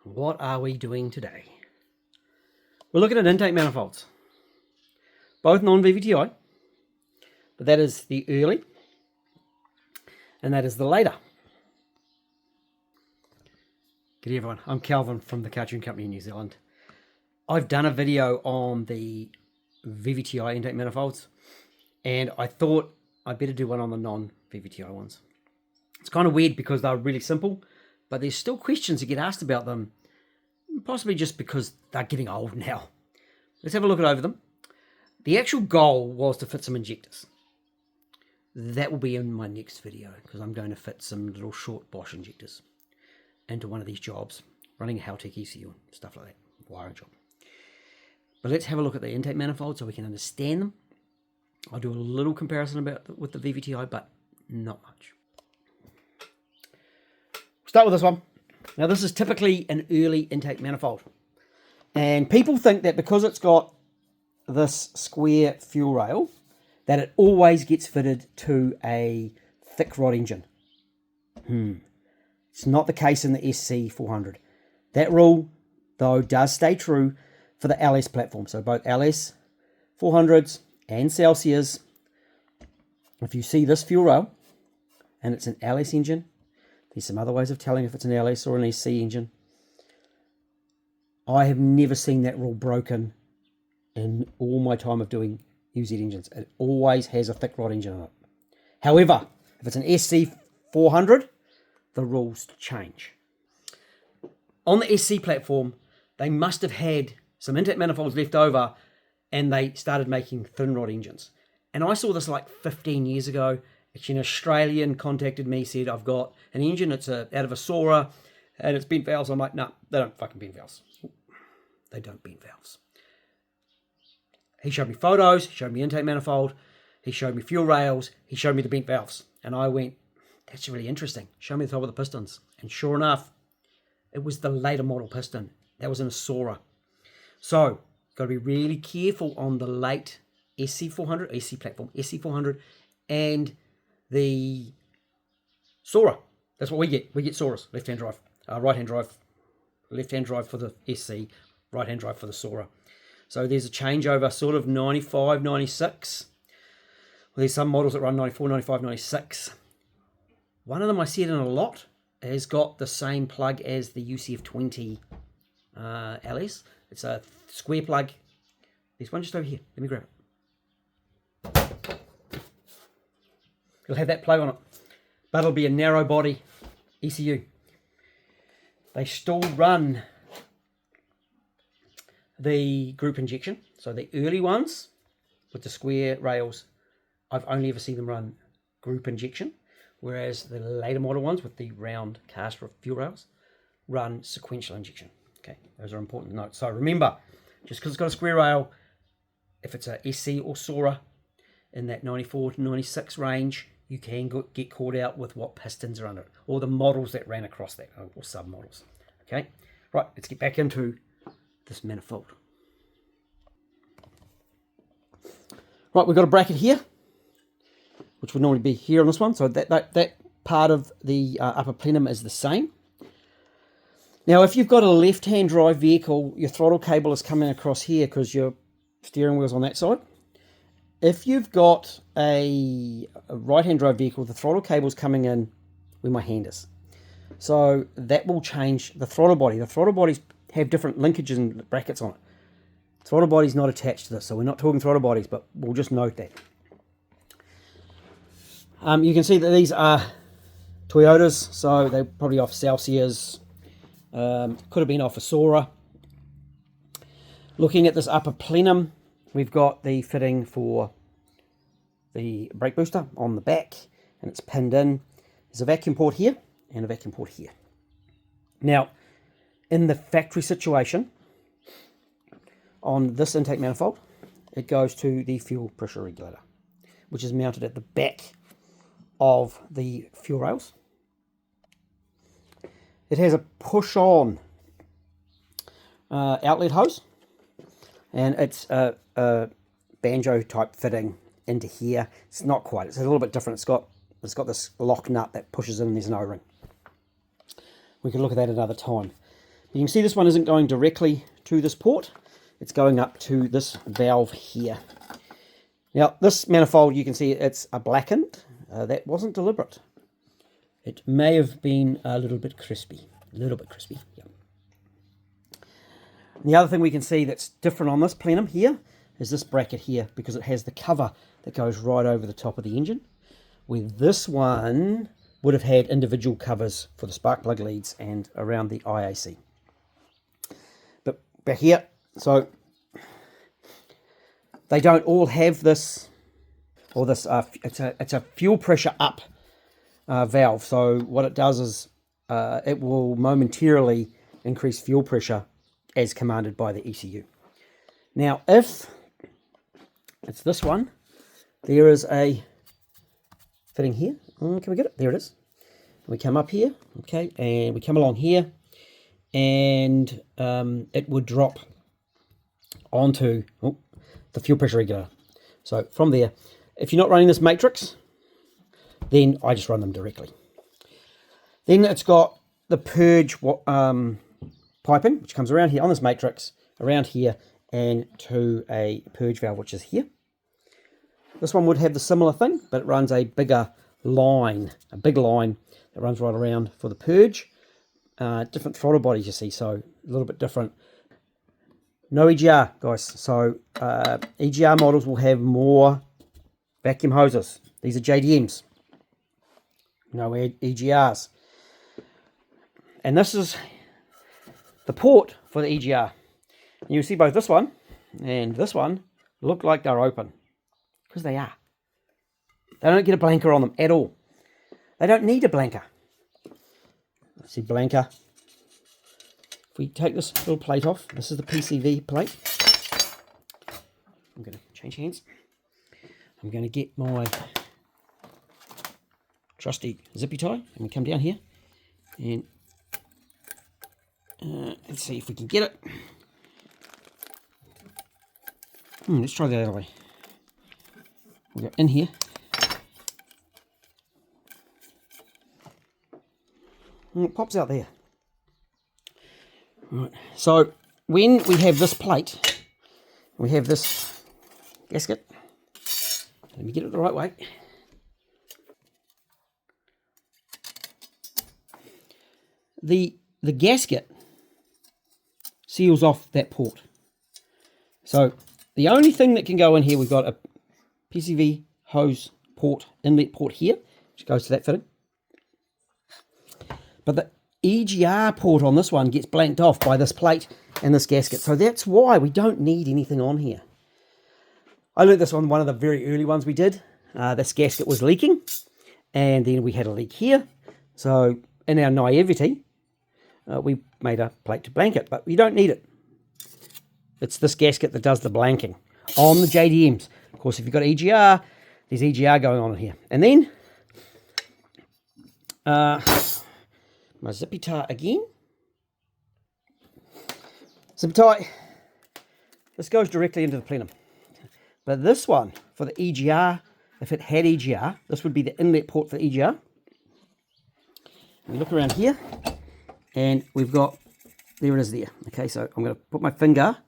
What are we doing today? We're looking at intake manifolds, both non-VVTi, but that is the early and that is the later. Good day everyone, I'm Calvin from the Cartoon Company in New Zealand. I've done a video on the VVTi intake manifolds and I thought I'd better do one on the non-VVTi ones. It's kind of weird because they're really simple, but there's still questions that get asked about them, possibly just because they're getting old now. Let's have a look over them. The actual goal was to fit some injectors. That will be in my next video because I'm going to fit some little short Bosch injectors into one of these jobs, running a Haltech ECU and stuff like that, wiring job. But let's have a look at the intake manifold so we can understand them. I'll do a little comparison with the VVTi, but not much. Start with this one. Now this is typically an early intake manifold. And people think that because it's got this square fuel rail, that it always gets fitted to a thick rod engine. It's not the case in the SC400. That rule, though, does stay true for the LS platform. So both LS 400s and Celsius, if you see this fuel rail and it's an LS engine, there's some other ways of telling if it's an LS or an SC engine. I have never seen that rule broken in all my time of doing UZ engines. It always has a thick rod engine on it. However, if it's an SC400, the rules change. On the SC platform, they must have had some intake manifolds left over and they started making thin rod engines. And I saw this like 15 years ago. Actually, an Australian contacted me, said, I've got an engine, it's out of a Sora, and it's bent valves. I'm like, no, they don't fucking bend valves. They don't bend valves. He showed me photos, he showed me intake manifold, he showed me fuel rails, he showed me the bent valves. And I went, that's really interesting. Show me the top of the pistons. And sure enough, it was the later model piston. That was in a Sora. So, got to be really careful on the late SC400, SC platform, SC400, and the Sora. That's what we get. We get Soras, left-hand drive, right-hand drive, left-hand drive for the SC, right-hand drive for the Sora. So there's a changeover sort of 95, 96. Well, there's some models that run 94, 95, 96. One of them I see it in a lot has got the same plug as the UCF20 LS. It's a square plug. There's one just over here. Let me grab it. It'll have that plug on it, but it'll be a narrow body ECU. They still run the group injection. So the early ones with the square rails, I've only ever seen them run group injection, whereas the later model ones with the round cast fuel rails run sequential injection. Okay, those are important notes. So remember, just because it's got a square rail, if it's a SC or Sora in that 94 to 96 range, you can get caught out with what pistons are under it, or the models that ran across that, or sub-models. Okay, right, let's get back into this manifold. Right, we've got a bracket here, which would normally be here on this one, so that part of the upper plenum is the same. Now, if you've got a left-hand drive vehicle, your throttle cable is coming across here because your steering wheel's on that side. If you've got a right-hand drive vehicle, the throttle cable's coming in where my hand is. So that will change the throttle body. The throttle bodies have different linkages and brackets on it. Throttle body's not attached to this, so we're not talking throttle bodies, but we'll just note that. You can see that these are Toyotas, so they're probably off Celsius. Could have been off a Sora. Looking at this upper plenum, we've got the fitting for the brake booster on the back, and it's pinned in. There's a vacuum port here and a vacuum port here. Now, in the factory situation, on this intake manifold, it goes to the fuel pressure regulator, which is mounted at the back of the fuel rails. It has a push-on outlet hose, and it's a banjo type fitting into here. It's not quite, it's a little bit different. It's got this lock nut that pushes in and there's an O-ring. We can look at that another time. You can see this one isn't going directly to this port. It's going up to this valve here. Now, this manifold, you can see it's a blackened. That wasn't deliberate. It may have been a little bit crispy. A little bit crispy, yeah. And the other thing we can see that's different on this plenum here is this bracket here, because it has the cover that goes right over the top of the engine, where this one would have had individual covers for the spark plug leads and around the IAC. But back here, so they don't all have this, or this, it's a fuel pressure up valve. So what it does is it will momentarily increase fuel pressure as commanded by the ECU. Now, if it's this one, there is a fitting here. Can we get it? There it is. We come up here, okay, and we come along here, and it would drop onto the fuel pressure regulator. So from there, if you're not running this matrix, then I just run them directly. Then it's got the purge piping, which comes around here on this matrix, around here, and to a purge valve, which is here. This one would have the similar thing, but it runs a bigger line, a big line that runs right around for the purge. Different throttle bodies, you see, so a little bit different. No EGR, guys. So EGR models will have more vacuum hoses. These are JDMs. No EGRs. And this is the port for the EGR. And you'll see both this one and this one look like they're open, because they are. They don't get a blanker on them at all. They don't need a blanker. See, blanker. If we take this little plate off, this is the PCV plate. I'm going to change hands. I'm going to get my trusty zippy tie, and we come down here, and let's see if we can get it. Let's try the other way. We'll go in here. And it pops out there. Right. So when we have this plate, we have this gasket. Let me get it the right way. The gasket seals off that port. So the only thing that can go in here, we've got a PCV hose port, inlet port here, which goes to that fitting. But the EGR port on this one gets blanked off by this plate and this gasket. So that's why we don't need anything on here. I learned this on one of the very early ones we did. This gasket was leaking, and then we had a leak here. So in our naivety, we made a plate to blank it, but you don't need it. It's this gasket that does the blanking on the JDMs. Of course, if you've got EGR, there's EGR going on in here. And then my zippy tie again. Zip tie. This goes directly into the plenum. But this one, for the EGR, if it had EGR, this would be the inlet port for the EGR. We look around here, and we've got, there it is there. Okay, so I'm going to put my finger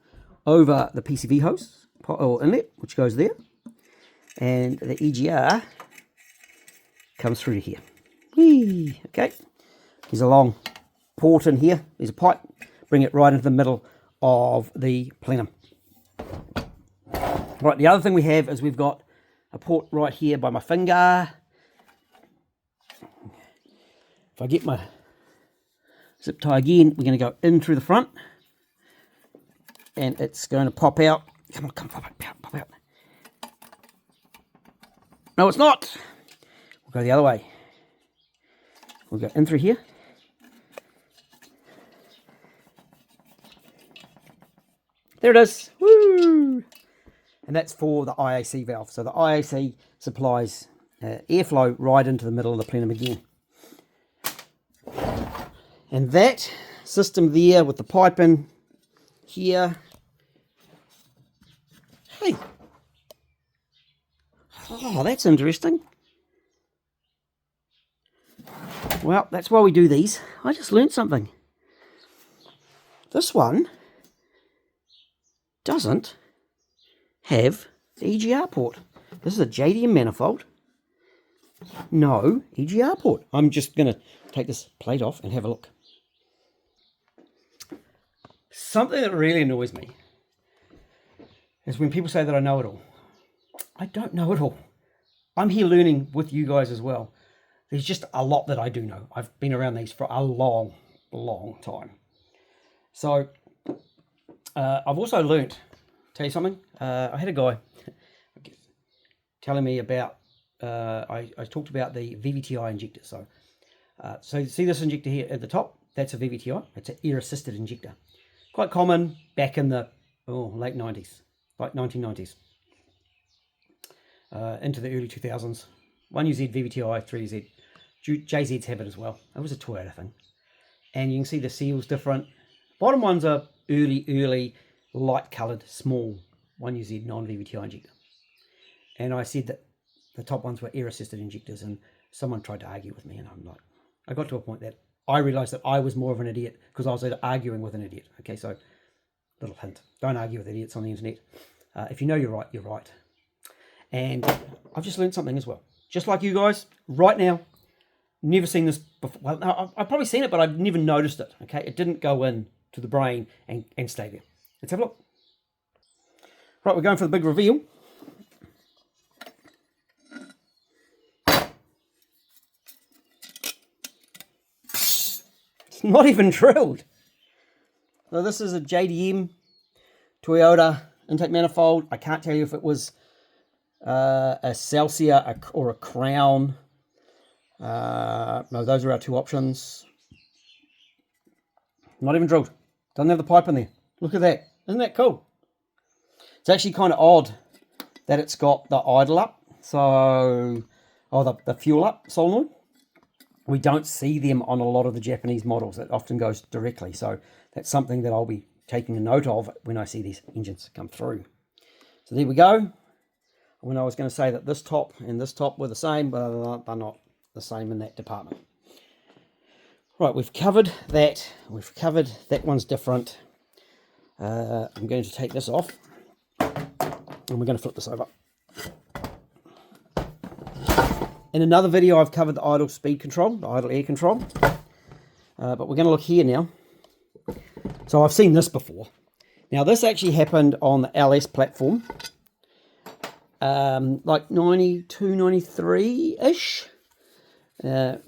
over the PCV hose, or inlet, which goes there. And the EGR comes through to here. Whee! Okay, there's a long port in here. There's a pipe. Bring it right into the middle of the plenum. Right, the other thing we have is we've got a port right here by my finger. If I get my zip tie again, we're going to go in through the front, and it's going to pop out. Come on, pop out. No, it's not. We'll go the other way. We'll go in through here. There it is. Woo! And that's for the IAC valve. So the IAC supplies airflow right into the middle of the plenum again. And that system there with the pipe in here. Hey. Oh, that's interesting. Well, that's why we do these. I just learned something. This one doesn't have the EGR port. This is a JDM manifold. No EGR port. I'm just going to take this plate off and have a look. Something that really annoys me is when people say that I know it all. I don't know it all. I'm here learning with you guys as well. There's just a lot that I do know. I've been around these for a long, long time. So I've also learnt, tell you something, I had a guy telling me about, I talked about the Vvti injector. So you see this injector here at the top? That's a Vvti. It's an air-assisted injector. Quite common back in the late 90s, like 1990s. Into the early 2000s. 1UZ, Vvti, 3UZ. JZs have it as well. It was a Toyota thing. And you can see the seal's different. Bottom one's a early, light-coloured, small 1UZ non-Vvti injector. And I said that the top ones were air-assisted injectors, and someone tried to argue with me, and I'm like, I got to a point that I realised that I was more of an idiot because I was arguing with an idiot. Okay, so little hint. Don't argue with idiots on the internet. If you know you're right, you're right. And I've just learned something as well. Just like you guys, right now, never seen this before. Well, no, I've probably seen it, but I've never noticed it. Okay, it didn't go in to the brain and stay there. Let's have a look. Right, we're going for the big reveal. It's not even drilled. So this is a JDM Toyota intake manifold. I can't tell you if it was a Celsius or a Crown. No, those are our two options. Not even drilled. Doesn't have the pipe in there. Look at that. Isn't that cool? It's actually kind of odd that it's got the idle up. So, the fuel up solenoid. We don't see them on a lot of the Japanese models. It often goes directly. So that's something that I'll be taking a note of when I see these engines come through. So there we go. When I was going to say that this top and this top were the same, but they're not the same in that department. Right, we've covered that. We've covered that one's different. I'm going to take this off, and we're going to flip this over. In another video, I've covered the idle speed control, the idle air control. But we're going to look here now. So I've seen this before. Now, this actually happened on the LS platform. Like 92, 93-ish. The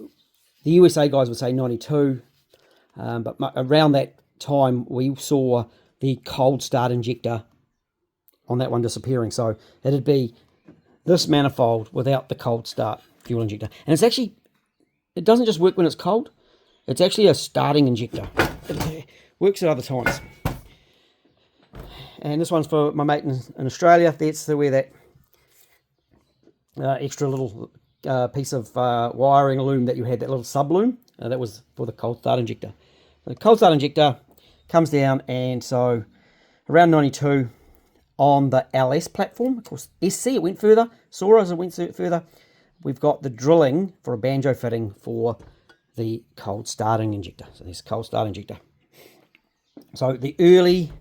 USA guys would say 92. But around that time, we saw the cold start injector on that one disappearing. So it'd be this manifold without the cold start fuel injector. And it's actually, it doesn't just work when it's cold. It's actually a starting injector. It works at other times. And this one's for my mate in Australia. That's where that extra little piece of wiring loom that you had, that little sub loom, that was for the cold start injector. The cold start injector comes down, and so around 92 on the LS platform. Of course, SC, it went further. Sora's, it went further. We've got the drilling for a banjo fitting for the cold starting injector. So there's cold start injector. So the early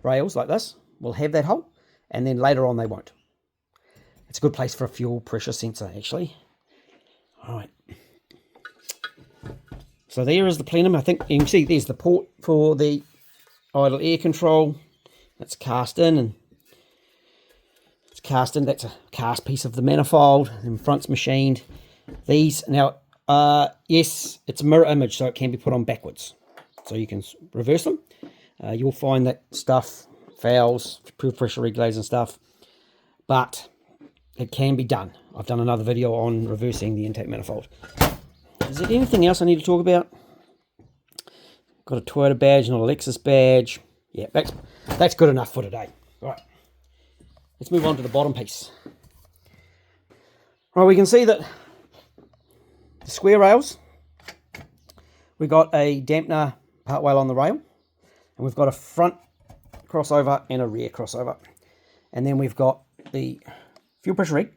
rails like this will have that hole, and then later on they won't. It's a good place for a fuel pressure sensor, actually. All right. So there is the plenum. I think you can see there's the port for the idle air control. That's cast in, and it's cast in. That's a cast piece of the manifold. And front's machined. These now, yes, it's a mirror image, so it can be put on backwards. So you can reverse them. You'll find that stuff, fouls, pure pressure regulays and stuff, but it can be done. I've done another video on reversing the intake manifold. Is there anything else I need to talk about? Got a Toyota badge, not a Lexus badge. Yeah, that's good enough for today. Right, let's move on to the bottom piece. Right, we can see that the square rails, we got a dampener partway along the rail, and we've got a front crossover and a rear crossover, and then we've got the fuel pressure reg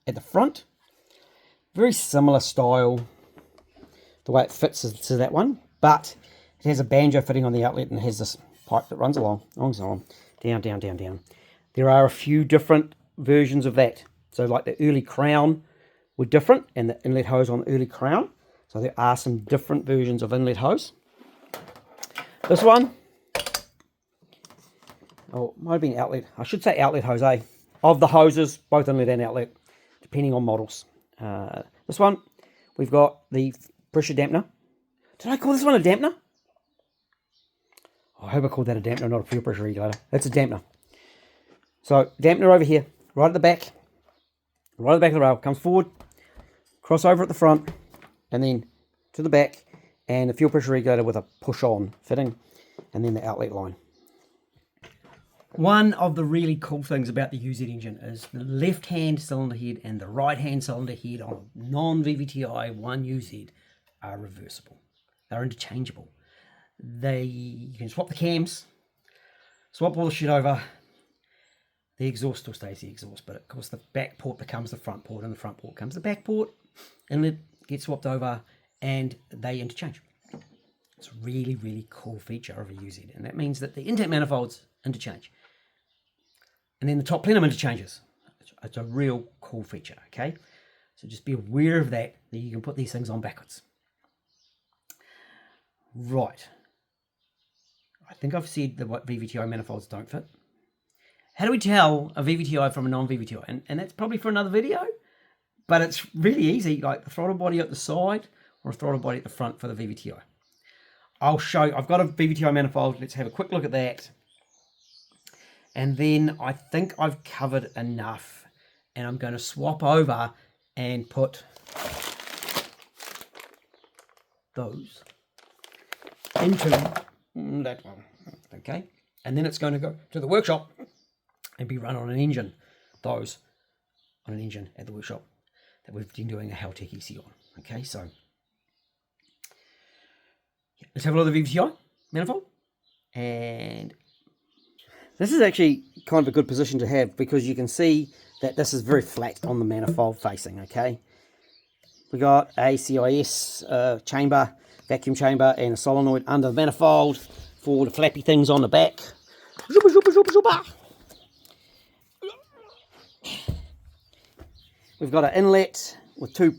at the front. Very similar style, the way it fits to that one, but It has a banjo fitting on the outlet, and it has this pipe that runs along, down, down, down, down. There are a few different versions of that. So like the early crown were different, and the inlet hose on the early crown. So there are some different versions of inlet hose. This one, oh, might have been outlet. I should say outlet hose, eh? Of the hoses, both inlet and outlet, depending on models. This one, we've got the pressure dampener. Did I call this one a dampener? I hope I called that a dampener, not a fuel pressure regulator. That's a dampener. So, dampener over here, right at the back. Right at the back of the rail. Comes forward, crossover at the front, and then to the back, and the fuel pressure regulator with a push-on fitting, and then the outlet line. One of the really cool things about the UZ engine is the left-hand cylinder head and the right-hand cylinder head on a non-VVTi 1UZ are reversible. They're interchangeable. You can swap the cams, swap all the shit over. The exhaust still stays the exhaust, but of course the back port becomes the front port, and the front port becomes the back port, and it gets swapped over, and they interchange. It's a really, really cool feature of a UZ, and that means that the intake manifolds interchange. And then the top plenum interchanges. It's a real cool feature, okay? So just be aware of that you can put these things on backwards. Right. I think I've said that what VVTi manifolds don't fit. How do we tell a VVTi from a non-VVTi? And that's probably for another video, but it's really easy, like the throttle body at the side or a throttle body at the front for the VVTi. I'll show you, I've got a VVTi manifold. Let's have a quick look at that. And then I think I've covered enough, and I'm going to swap over and put those into that one, okay? And then it's going to go to the workshop and be run on an engine, those on an engine at the workshop that we've been doing a Haltech EC on, okay? So let's have a look at the VVTi manifold. And this is actually kind of a good position to have, because you can see that this is very flat on the manifold facing, okay? We got a CIS chamber, vacuum chamber, and a solenoid under the manifold for the flappy things on the back. We've got an inlet with 2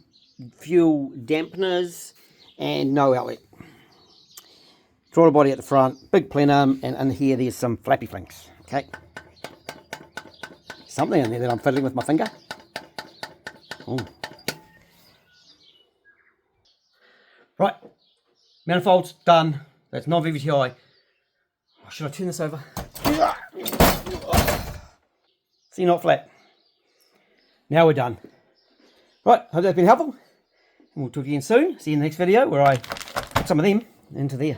fuel dampeners and no outlet. Throttle body at the front, big plenum, and in here there's some flappy flinks, okay? Something in there that I'm fiddling with my finger. Ooh. Right, manifolds done. That's non-VVTi. Oh, should I turn this over? See, not flat. Now we're done. Right, hope that's been helpful. And we'll talk again soon. See you in the next video where I put some of them into there.